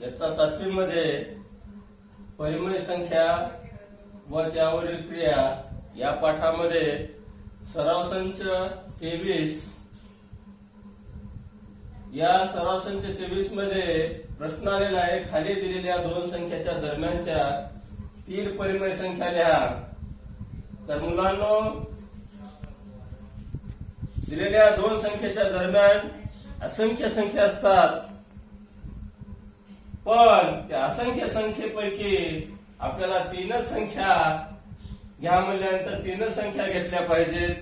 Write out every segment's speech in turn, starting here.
इयत्ता 7वी मध्ये परिमेय संख्या व त्यावरील क्रिया या पाठामध्ये सराव संच 23 या सराव संच 23 मध्ये प्रश्न आलेला आहे। खाली दिलेल्या दोन संख्याच्या दरम्यानच्या 3 परिमेय संख्या लिहा। तर मुलांनो, दिलेल्या दोन संख्येच्या दरम्यान असंख्य संख्या असतात, पण त्या असंख्य संख्येपैकी आपल्याला 3च संख्या घ्या म्हणल्यानंतर 3च संख्या घेतल्या पाहिजेत।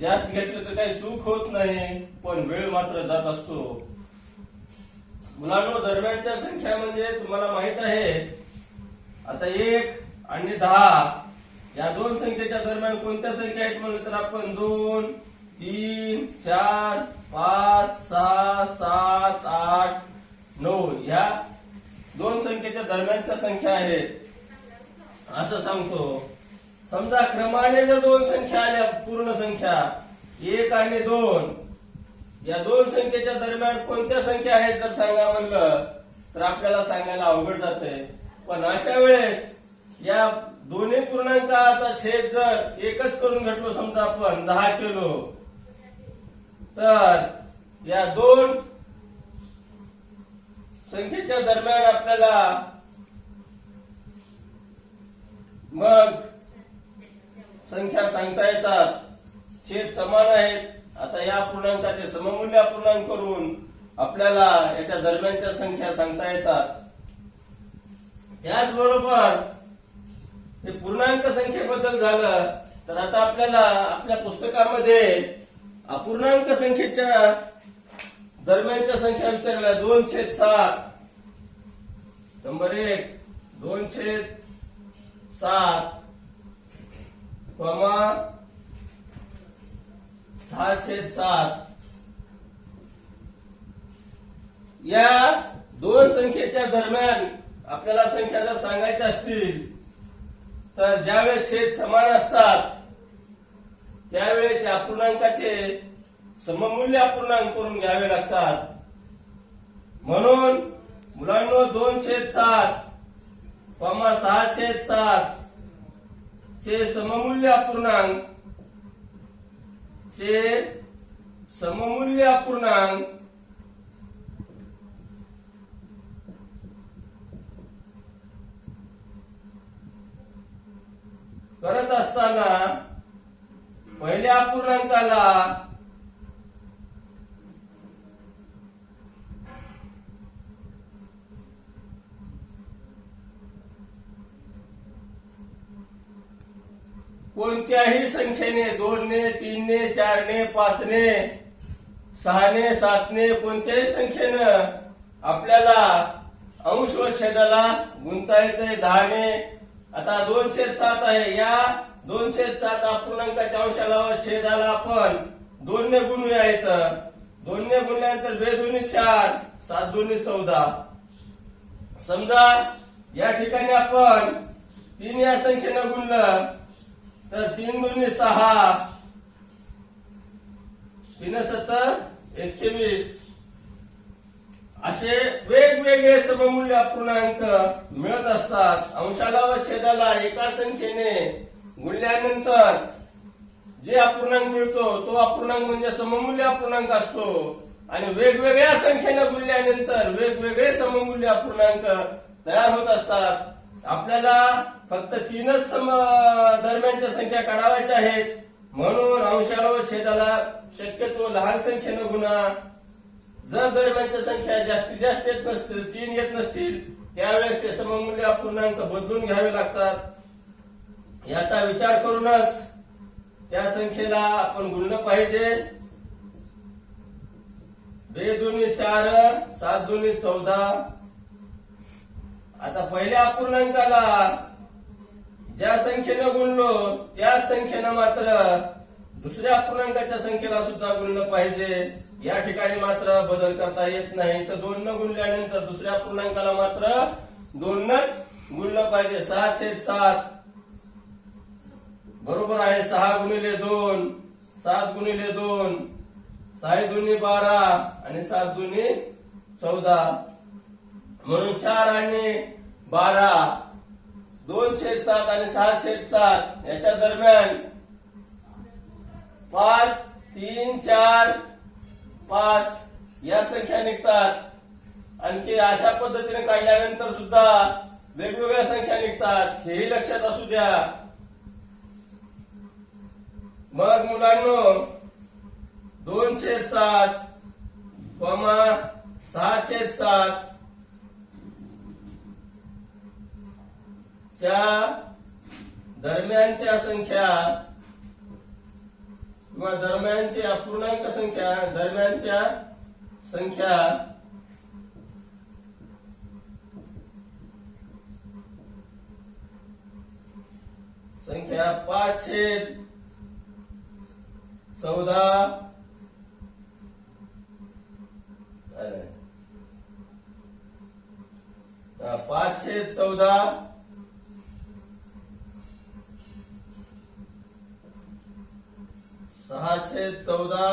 जास्त घेतलं तर काही चूक होत नाही, पण वेळ मात्र जात असतो। मुलांनो, दरम्यानच्या संख्या म्हणजे तुम्हाला माहित आहे, आता 1 आणि 10 या दोन संख्येच्या दरम्यान कोणत्या संख्या आहेत म्हणलं तर आपण 2, 3, 4, 5, 6, 7, 8, 9 या दोन संख्येच्या दरम्यानच्या संख्या आहेत असं सांगतो। समजा क्रमाने जर दोन संख्या आल्या, पूर्ण संख्या 1 आणि 2 या दोन संख्येच्या दरम्यान कोणत्या संख्या आहेत जर सांगा म्हणलं तर आपल्याला सांगायला अवघड जाते। पण अशा वेळेस या दोन्ही पूर्णांकाचा छेद जर एकच करून घेतलो, समजा आपण 10 केलो, तर या दोन संख्येच्या दरम्यान आपल्याला मग संख्या सांगता येतात। छेद समान आहेत। आता या पूर्णांकाचे सममूल्य अपूर्णांक करून आपल्याला याच्या दरम्यानच्या संख्या सांगता येतात। त्याचबरोबर हे पूर्णांक संख्येबद्दल झालं, तर आता आपल्याला आपल्या पुस्तकामध्ये अपूर्णांक संख्येच्या दरम्यानच्या संख्या विचारल्या 2/7। नंबर 1 2/7 6/7 या दोन संख्येच्या दरम्यान आपल्याला संख्या जर सांगायच्या असतील तर ज्यावेळेस छेद समान असतात त्यावेळेस त्या अपूर्णांकाचे सममूल्य अपूर्णांक करून घ्यावे लागतात। म्हणून मुलांनो, 2/7 6/7 चे सममूल्य अपूर्णांक करत असताना पहिल्या अपूर्णांकाला कोणत्याही संख्येने 2 ने 3 ने 4 ने 5 ने 6 ने 7 ने कोणत्याही संख्येनं आपल्याला अंश व छेदाला गुंता येते 10 ने। आता 2/7 आहे, या 2/7 अपूर्णांकाच्या अंशाला व छेदाला आपण 2 ने गुणूया। इथं 2 ने गुणल्यानंतर 2 दुनी 4 7 दुनी 14। समजा या ठिकाणी आपण 3 या संख्येनं गुणलं तर 3 दुनी 6 3 7 21 असे वेगवेगळे सममूल्य अपूर्णांक मिळत असतात। अंशाला व छेदाला एका संख्येने गुणल्यानंतर जे अपूर्णांक मिळतो तो अपूर्णांक म्हणजे सममूल्य अपूर्णांक असतो, आणि वेगवेगळ्या संख्येने गुणल्यानंतर वेगवेगळे सममूल्य अपूर्णांक तयार होत असतात। आपल्याला फक्त 3च दरम्यानच्या संख्या काढावायच्या आहेत, म्हणून अंशाला व छेदाला शक्यतो लहान संख्येने गुणा। जर दरम्यानच्या संख्या जास्तीत जास्त येत नसतील, 3 येत नसतील, त्यावेळेस ते सममूल्य अपूर्णांक बदलून घ्यावे लागतात। याचा विचार करूनच त्या संख्येला आपण गुणलं पाहिजे। 2 दुनी 4 7 दुनी 14। आता पहिल्या अपूर्णांकाला ज्या संख्येनं गुणलो त्याच संख्येनं मात्र दुसऱ्या अपूर्णांकाच्या संख्येला सुद्धा गुणलं पाहिजे। या ठिकाणी मात्र बदल करता येत नाही, तर 2 न गुणल्यानंतर दुसऱ्या पूर्णांकाला मात्र 2नच गुणलं पाहिजे। 6/7 बरोबर आहे 6 गुणिले 2 7 गुणिले 2 6 दुनी 12 आणि 7 दुनी 14 म्हणून 4 आणि 12 2/7 आणि 6/7 याच्या दरम्यान 5 3 4 5 या संख्या निघतात. आणखी अशा पद्धतीने काढल्यानंतर सुद्धा वेगवेगळ्या संख्या निघतात, हेही लक्षात असू द्या. मग मुलांनो 2/7 6/7 च्या दरम्यानच्या संख्या किंवा दरम्यानच्या अपूर्णांक संख्या दरम्यानच्या संख्या संख्या 5/14 5/14 6/14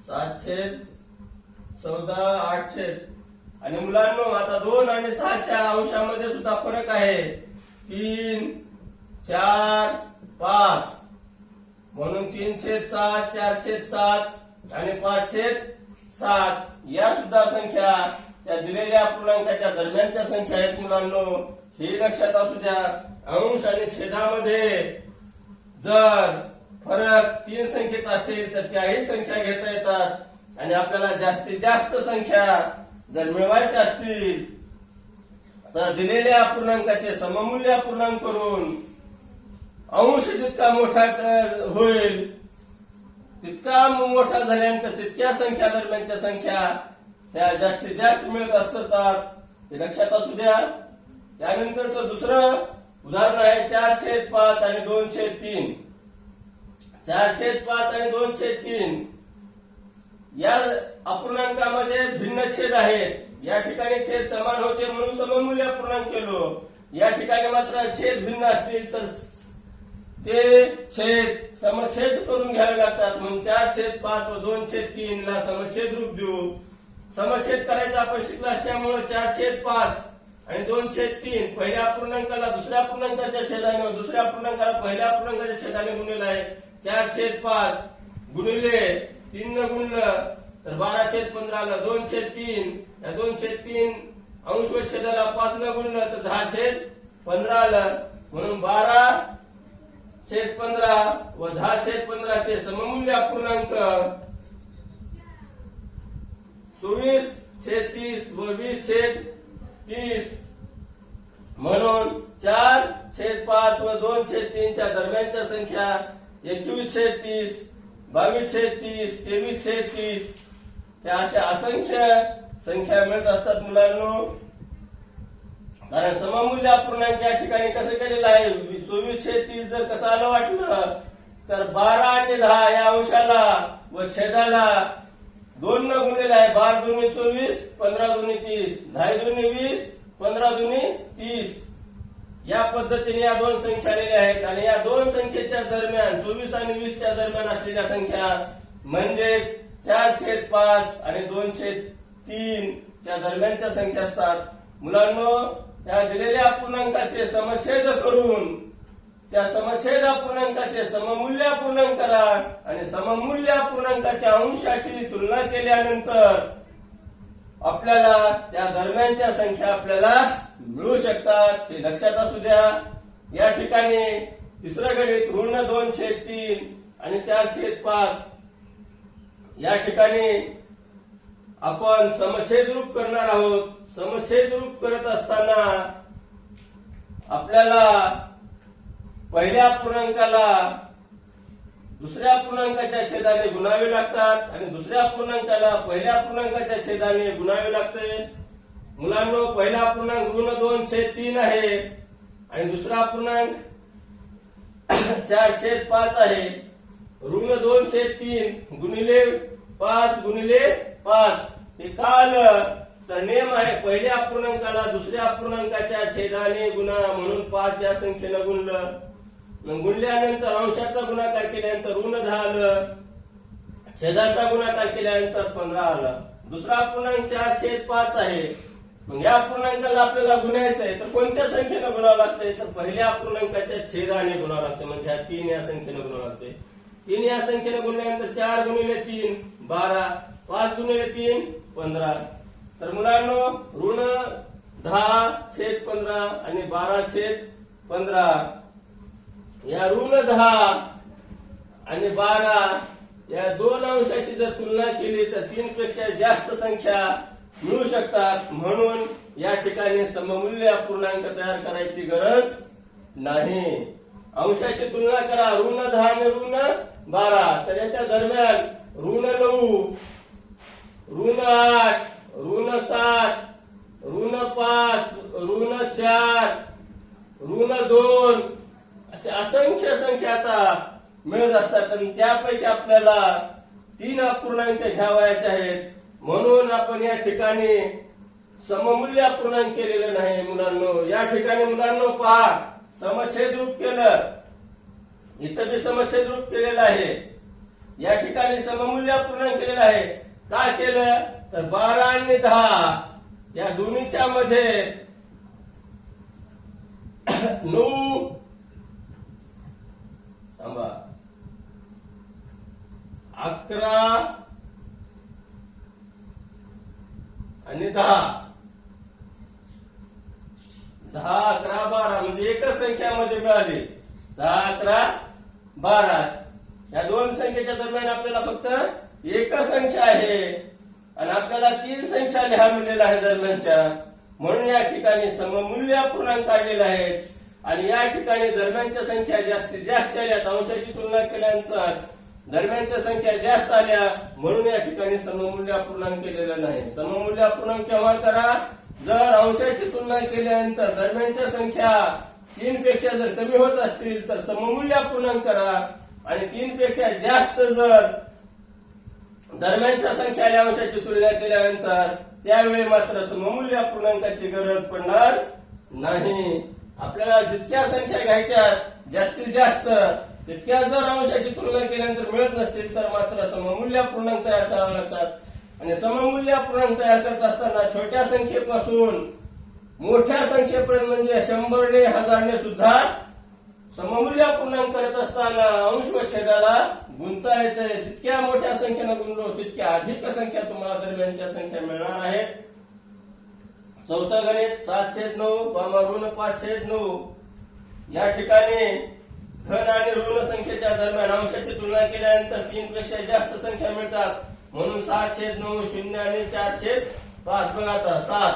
7/14 8/14 आणि मुलांनो आता 2 आणि 6च्या अंशामध्ये सुद्धा फरक आहे. 3 4 5 म्हणून 3/7 4/7 आणि 5/7 या सुद्धा संख्या त्या दिलेल्या पूर्णांकाच्या दरम्यानच्या संख्या आहेत मुलांनो, हे लक्षात असू द्या. अंश आणि छेदामध्ये जर फरक 3 संख्येचा असेल तर त्याही संख्या घेता येतात आणि आपल्याला जास्तीत जास्त संख्या जर मिळवायच्या असतील तर दिलेल्या अपूर्णांकाचे सममूल्य अपूर्णांक करून अंश जितका मोठा होईल तितका मोठा झाल्यानंतर तितक्या संख्या दरम्यानच्या संख्या त्या जास्तीत जास्त मिळत असतात, हे लक्षात असू द्या. त्यानंतरचं दुसरं उदाहरण आहे 4/5 आणि 2/3. 4/5 आणि 2/3 या अपूर्णांकामध्ये भिन्न छेद आहेत. या ठिकाणी छेद समान होते म्हणून सममूल्य अपूर्णांक केलो. या ठिकाणी मात्र छेद भिन्न असतील तर ते छेद समछेद करून घ्यावे लागतात. म्हणून 4/5 व 2/3 ला समछेद रूप देऊ. समछेद करायचा आपण शिकलो असल्यामुळे 4/5 आणि 2/3 पहिल्या अपूर्णांकाला दुसऱ्या अपूर्णांकाच्या छेदाने दुसऱ्या अपूर्णांकाला पहिल्या अपूर्णांकाच्या छेदाने गुणलेला आहे. 4/5 गुणिले 3 न गुणलं तर 12/15 आलं. 2/3 या 2/3 अंश व छेदाला 5 न गुणलं तर 10/15 आलं. म्हणून 12/15 व 10/15 चे सममूल्य अपूर्णांक 24/30 व 20/30 म्हणून 4/5 व 2/3 च्या दरम्यानच्या संख्या 21/30 22/30 23/30 त्या अशा असंख्य संख्या मिळत असतात मुलांनो. कारण सममूल्य अपूर्णांक या ठिकाणी कसं केलेलं आहे 24/30 जर कसं आलं वाटलं तर 12 आणि 10 या अंशाला व छेदाला 2 न गुणलेला आहे. 12 दुनी 24 15 दुनी 30 10 दुनी 20 15 दुनी 30 या पद्धतीने या दोन संख्या आलेल्या आहेत. आणि या दोन संख्येच्या दरम्यान 24 आणि 20 च्या दरम्यान असलेल्या संख्या म्हणजे 4/5 आणि 2/3 च्या दरम्यानच्या संख्या असतात. मुलांनो त्या दिलेल्या अपूर्णांकाचे समछेद करून त्या समछेद अपूर्णांकाचे सममूल्य अपूर्णांक करा आणि सममूल्य अपूर्णांकाच्या अंशाची तुलना केल्यानंतर आपल्याला त्या दरम्यानच्या संख्या आपल्याला मिळू शकतात, हे लक्षात असू द्या. या ठिकाणी तिसरं गणित ऋण 2/3 आणि 4/5 या ठिकाणी आपण समछेद रूप करणार आहोत. समछेद रूप करत असताना आपल्याला पहिल्या अपूर्णांकाला दुसऱ्या अपूर्णांकाच्या छेदाने गुणावे लागतात आणि दुसऱ्या अपूर्णांकाला पहिल्या अपूर्णांकाच्या छेदाने गुणावे लागते. मुलांनो पहिला अपूर्णांक ऋण 2/3 आहे आणि दुसरा अपूर्णांक 4/5 आहे. ऋण 2/3 गुणिले 5 गुणिले 5 हे का आलं तर नेम आहे पहिल्या अपूर्णांकाला दुसऱ्या अपूर्णांकाच्या छेदाने गुणा म्हणून 5 या संख्येनं गुणलं. गुणल्यानंतर अंशाचा गुणाकार केल्यानंतर ऋण 10 आलं. छेदाचा गुणाकार केल्यानंतर 15 आला. दुसरा अपूर्णांक 4/5 आहे. मग या अपूर्णांकाला आपल्याला गुणायचं आहे तर कोणत्या संख्येनं गुणावं लागतंय तर पहिल्या अपूर्णांकाच्या छेदाने गुणावं लागतं. म्हणजे ह्या 3 या संख्येनं गुणावं लागते. 3 या संख्येनं गुणल्यानंतर 4 गुणिले 3 12, 5 गुणिले 3 15. तर मुलांनो ऋण 10/15 आणि 12/15 या ऋण 10 आणि 12 या दोन अंशाची जर तुलना केली तर 3 पेक्षा जास्त संख्या मिळू शकतात. म्हणून या ठिकाणी सममूल्य अपूर्णांक तयार करायची गरज नाही. अंशाची तुलना करा. ऋण 10 आणि ऋण 12 तर याच्या दरम्यान ऋण 9, ऋण 8, ऋण 7, ऋण 5, ऋण 4, ऋण 2 असे असंख्य संख्या आता मिळत असतात. आणि त्यापैकी आपल्याला 3 अपूर्णांक घ्यावायचे आहेत. म्हणून आपण या ठिकाणी सममूल्य अपूर्णांक केलेलं नाही मुलांनो. या ठिकाणी मुलांनो पहा समछेद रूप केलं. इथं बी समछेद रूप केलेलं आहे. या ठिकाणी सममूल्य अपूर्णांक केलेलं आहे. का केलं तर 12 आणि 10 या दोन्हीच्या मध्ये 9 11 आणि 10, 11, 12 म्हणजे एकच संख्यामध्ये मिळाली. 10, 11, 12 या दोन संख्येच्या दरम्यान आपल्याला फक्त एकच संख्या आहे आणि आपल्याला 3 संख्या लिहावलेल्या आहे दरम्यानच्या. म्हणून या ठिकाणी सममूल्य अपूर्णांक काढलेले आहेत. आणि या ठिकाणी दरम्यानच्या संख्या जास्तीत जास्त आल्या. अंशाची तुलना केल्यानंतर दरम्यानच्या संख्या जास्त आल्या म्हणून या ठिकाणी सममूल्य अपूर्णांक केलेलं नाही. सममूल्य अपूर्णांक केव्हा करा जर अंशाची तुलना केल्यानंतर दरम्यानच्या संख्या 3 पेक्षा जर कमी होत असतील तर सममूल्य अपूर्णांक करा. आणि 3 पेक्षा जास्त जर दरम्यानच्या संख्या आल्या अंशाची तुलना केल्यानंतर त्यावेळी मात्र सममूल्य अपूर्णांकाची गरज पडणार नाही. आपल्याला जितक्या संख्या घ्यायच्या जास्तीत जास्त तितक्या जर अंशाची तुलना केल्यानंतर मिळत नसतील तर मात्र सममूल्य अपूर्णांक तयार करावे लागतात. आणि सममूल्य अपूर्णांक तयार करत असताना छोट्या संख्येपासून मोठ्या संख्येपर्यंत म्हणजे 100 ने 1000 ने सुद्धा सममूल्य अपूर्णांक करत असताना अंश व छेदाला गुणता येते. जितक्या मोठ्या संख्येनं गुणलो तितक्या अधिक संख्या तुम्हाला दरम्यानच्या संख्या मिळणार आहेत. चौथं गणित 7/9 ऋण 5/9 या ठिकाणी धन आणि ऋण संख्येच्या दरम्यान अंशाची तुलना केल्यानंतर 3 पेक्षा जास्त संख्या मिळतात. म्हणून 7/9 0 आणि 4/5 बघा आता 7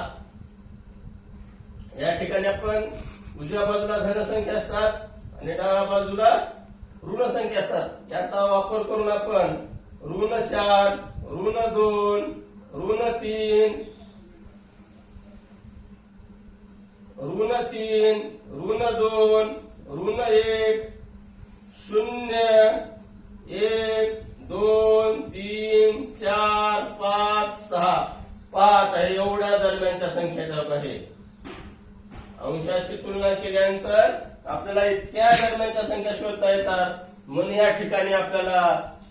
या ठिकाणी आपण उजव्या बाजूला धन संख्या असतात आणि डाव्या बाजूला ऋण संख्या असतात. याचा वापर करून आपण ऋण 4, ऋण 2, ऋण 3, ऋण 3, ऋण 2, ऋण 1, 0, 1, 2, 3, 4, 5, 6 5 आहे. एवढ्या दरम्यानच्या संख्येचा आहे. अंशाची तुलना केल्यानंतर आपल्याला इतक्या दरम्यानच्या संख्या शोधता येतात. म्हणून या ठिकाणी आपल्याला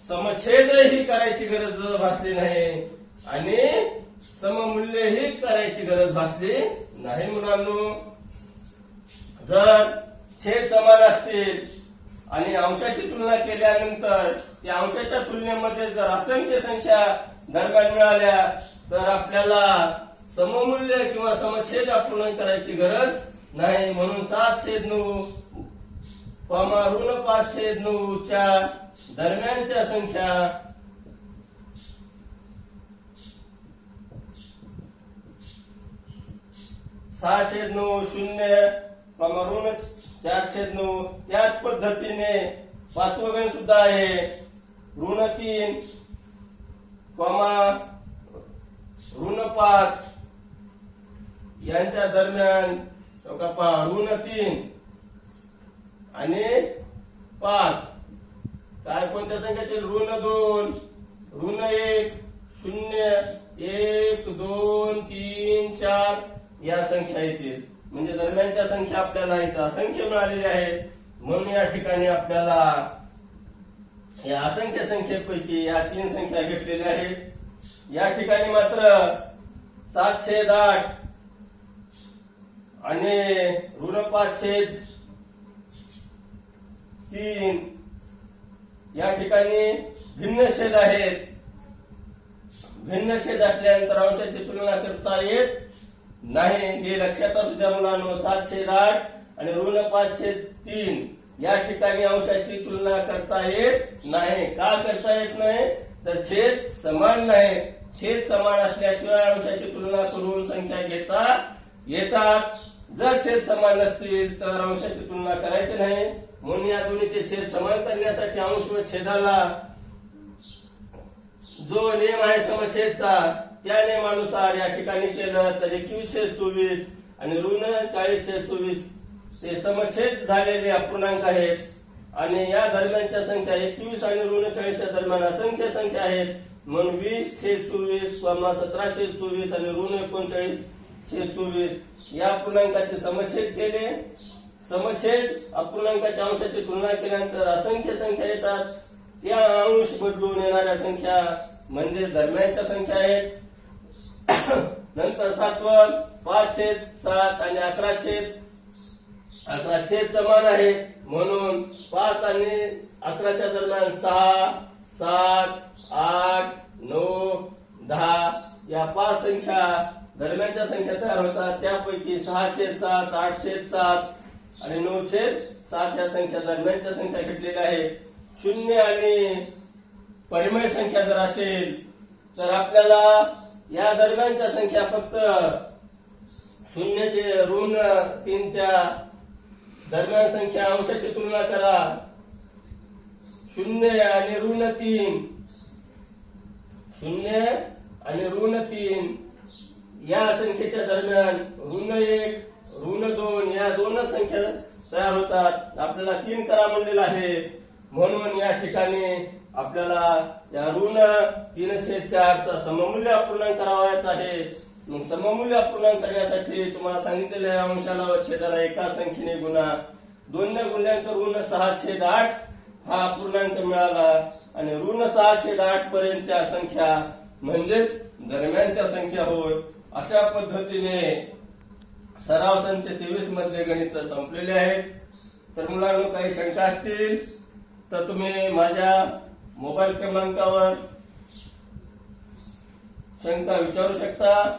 समछेदही करायची गरज भासली नाही आणि सममूल्यही करायची गरज भासली नाही. मुलांनो जर छेद समान असतील आणि अंशाची तुलना केल्यानंतर त्या अंशाच्या तुलनेमध्ये जर असंख्य संख्या दरम्यान मिळाल्या तर आपल्याला सममूल्य किंवा समछेद अपूर्णांक करायची गरज नाही. म्हणून 7/9 ऋण 5/9 च्या दरम्यानच्या संख्या 6/9 0 ऋण 4/9 त्याच पद्धतीने पाचवं गण सुद्धा आहे. ऋण 3 ऋण 5 यांच्या दरम्यान ऋण 3 आणि 5 काय कोणत्या संख्येतील ऋण 2 ऋण 1 0 1 2 3 4 या संख्या येतील. म्हणजे दरम्यानच्या संख्या आपल्याला इथं असंख्य मिळालेल्या आहेत. म्हणून या ठिकाणी आपल्याला या असंख्य संख्येपैकी या 3 संख्या घेतलेल्या आहेत। या ठिकाणी मात्र 7/8 आणि ऋण 5/3 या ठिकाणी भिन्न छेद आहेत। भिन्न छेद असल्यानंतर अंशाची तुलना करता येत नाही, हे लक्षात असू द्या मुलांनो। 7/8 आणि ऋण 5/3 या ठिकाणी अंशाची तुलना करता येत नाही। का करता येत नाही? तर छेद समान नाही। छेद समान असल्याशिवाय अंशाची तुलना करून संख्या घेता येतात। जर छेद समान नसतील तर अंशाची तुलना करायची नाही। म्हणून या दोन्हीचे छेद समान करण्यासाठी अंश व छेदाला जो नियम आहे समछेदचा, त्या नियमानुसार या ठिकाणी केलं तर 21/24 आणि ऋण 40/24 ते समछेद झालेले अपूर्णांक आहेत। आणि या दरम्यानच्या संख्या 21 आणि ऋण 40 दरम्यान असंख्य संख्या आहेत। म्हणून 20/24, 17/24 आणि ऋण 39/24 या अपूर्णांकाचे समछेद केले। समछेद अपूर्णांकाच्या अंशाची तुलना केल्यानंतर असंख्य संख्या येतात। त्या अंश बदलून येणाऱ्या संख्या म्हणजे दरम्यानच्या संख्या आहेत। नंतर 7वं 5/7 आणि 11/11 समान आहे। म्हणून 5 आणि 11च्या दरम्यान 6, 7, 8, 9, 10 या 5 संख्या दरम्यानच्या संख्या तयार होतात। त्यापैकी 6/7, 8/7 आणि 9/7 या संख्या दरम्यानच्या संख्या घेतलेल्या आहेत। शून्य आणि परिमेय संख्या जर असेल तर आपल्याला या दरम्यानच्या संख्या फक्त 0 ते ऋण 3च्या दरम्यान संख्या अंशाची तुलना करा। 0 आणि ऋण 3, 0 आणि ऋण 3 या संख्येच्या दरम्यान ऋण 1, ऋण 2 या दोन संख्या तयार होतात। आपल्याला 3 करा म्हणलेला आहे। म्हणून या ठिकाणी आपल्याला या ऋण 3/4 चा सममूल्य अपूर्णांक करावायचा आहे। मग सममूल्य अपूर्णांक करण्यासाठी तुम्हाला सांगितलेलं आहे अंशाला व छेदाला एका संख्येने गुणा। 2 ने गुणल्यानंतर ऋण 6/8 हा अपूर्णांक मिळाला आणि ऋण 6/8 पर्यंतच्या संख्या म्हणजेच दरम्यानच्या संख्या होय। अशा पद्धतीने सराव संच 23 मधले गणित संपलेले आहेत। तर मुलांनो काही शंका असतील तर तुम्ही माझ्या मोबाईल क्रमांकावर शंका विचारू शकता।